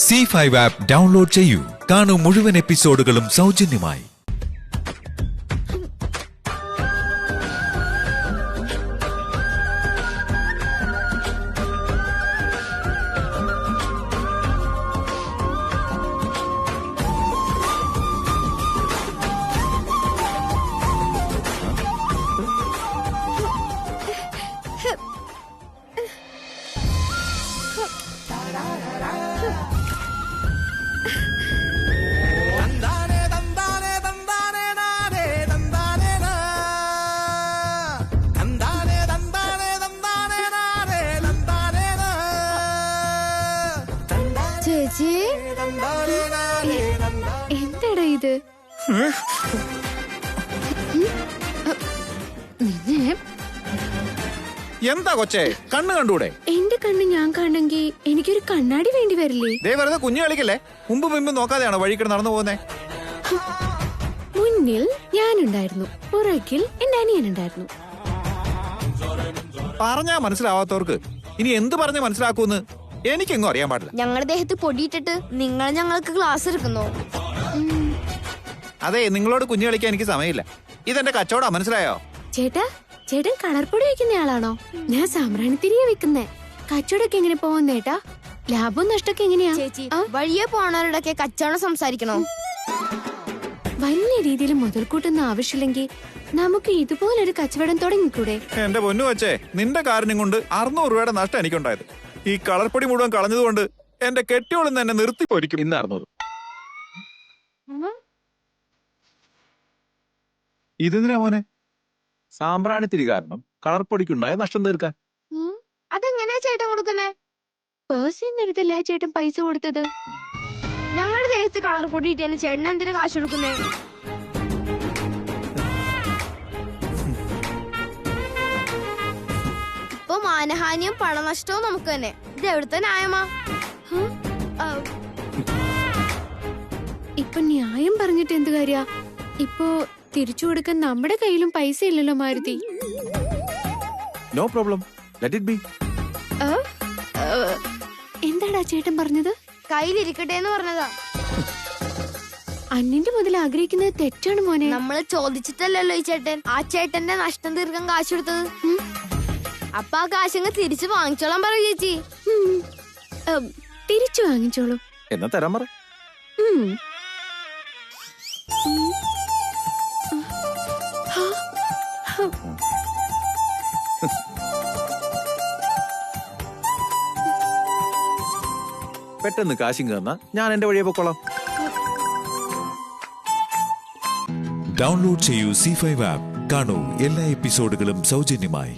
C5 app download ചെയ്യൂ. കാണൂ മുഴുവൻ എപ്പിസോഡുകളും സൗജന്യമായി. ചേച്ചി എന്താടാ ഇത്? എന്താ കൊച്ചേ, കണ്ണ് കണ്ടൂടെ? എന്റെ കണ്ണ് ഞാൻ കാണണമെങ്കിൽ എനിക്കൊരു കണ്ണാടി വേണ്ടി വരില്ലേ? ദേ വെറുതെ കുഞ്ഞു കളിക്കല്ലേ. മുമ്പ് നോക്കാതെയാണോ വഴി കിടന്ന് നടന്നു പോകുന്നേ? മുന്നിൽ ഞാനുണ്ടായിരുന്നു, പുറകിൽ എന്റെ അനിയനുണ്ടായിരുന്നു. പറഞ്ഞാ മനസ്സിലാവാത്തവർക്ക് ഇനി എന്ത് പറഞ്ഞ് മനസ്സിലാക്കൂന്ന് എനിക്കെങ്ങും അറിയാൻ പാടില്ല. ഞങ്ങളുടെ ദേഹത്ത് പൊടിയിട്ടിട്ട് നിങ്ങൾ ഞങ്ങൾക്ക് ക്ലാസ് എടുക്കുന്നോ? അതെ, നിങ്ങളോട് കുഞ്ഞു കളിക്കാൻ എനിക്ക് സമയമില്ല. ഇതെന്റെ കച്ചവടാ, മനസ്സിലായോ? ചേട്ടൻ കളർപ്പൊടി വെക്കുന്ന ആളാണോ? ഞാൻ സാമ്പ്രാണിത്തിരിയെ വെക്കുന്നേ. കച്ചവടമൊക്കെ എങ്ങനെ പോകുന്നേട്ടാ? ലാഭവും നഷ്ടമൊക്കെ എങ്ങനെയാ? ചേച്ചി, വഴിയെ പോണവരോടൊക്കെ കച്ചവടം സംസാരിക്കണോ? വലിയ രീതിയിൽ മുതൽക്കൂട്ടൊന്നും ആവശ്യമില്ലെങ്കിൽ നമുക്ക് ഇതുപോലൊരു കച്ചവടം തുടങ്ങിക്കൂടെ? എന്റെ പൊന്നു കൊച്ചേ, നിന്റെ കാര്യം കൊണ്ട് 600 രൂപയുടെ നഷ്ടം എനിക്കുണ്ടായത്. ഈ കളർപ്പൊടി മുഴുവൻ കളഞ്ഞതുകൊണ്ട് എന്റെ കെട്ടിയോളിന്ന് എന്നെ നിർത്തി പോയിരിക്കും. ഇന്ന് 600. ഇതെന്തിനാ മോനെ? സാമ്പ്രാണിത്തിരി കാരണം കളർപ്പൊടിക്കുണ്ടായ നഷ്ടം തീർക്കാൻ. അതെങ്ങനെയാ ചേട്ടൻ കൊടുക്കുന്നേ? പേഴ്സിന്ന് എടുത്തല്ലേ ചേട്ടൻ പൈസ കൊടുത്തത്? ഞങ്ങളുടെ ദേഹത്ത് കളർ പൊടി ഇട്ടാലും ചേട്ടൻ എന്തിനാ കാശ് കൊടുക്കുന്നേ? ഇപ്പൊ മാനഹാനിയും പണനഷ്ടവും നമുക്ക് തന്നെ. ഇത് എവിടുത്തെ ന്യായമാ? ഇപ്പൊ ന്യായം പറഞ്ഞിട്ട് എന്ത് കാര്യ? ഇപ്പോ തിരിച്ചു കൊടുക്കാൻ നമ്മുടെ കയ്യിലും പൈസ ഇല്ലല്ലോ Maruti. No problem, let it be. എന്താടാ ചേട്ടൻ പറഞ്ഞത്? കയ്യിലിരിക്കട്ടെ എന്ന് പറഞ്ഞതാ. അന്നിന്റെ മുതൽ ആഗ്രഹിക്കുന്നത് തെറ്റാണ് മോനെ. നമ്മള് ചോദിച്ചിട്ടല്ലല്ലോ ഈ ചേട്ടൻ ആ ചേട്ടന്റെ നഷ്ടം തീർക്കാൻ കാശ് കൊടുത്തത്. അപ്പൊ ആ കാശങ്ങ് തിരിച്ചു വാങ്ങിച്ചോളാൻ പറയൂ ചേച്ചി. തിരിച്ചു വാങ്ങിച്ചോളൂ. എന്നാ തരാൻ പറ. പെട്ടെന്ന് കാശിങ് തന്നാ ഞാൻ എന്റെ വഴിയെ പൊക്കോളാം. ഡൗൺലോഡ് ചെയ്യൂ C5 ആപ്പ്. കാണൂ എല്ലാ എപ്പിസോഡുകളും സൗജന്യമായി.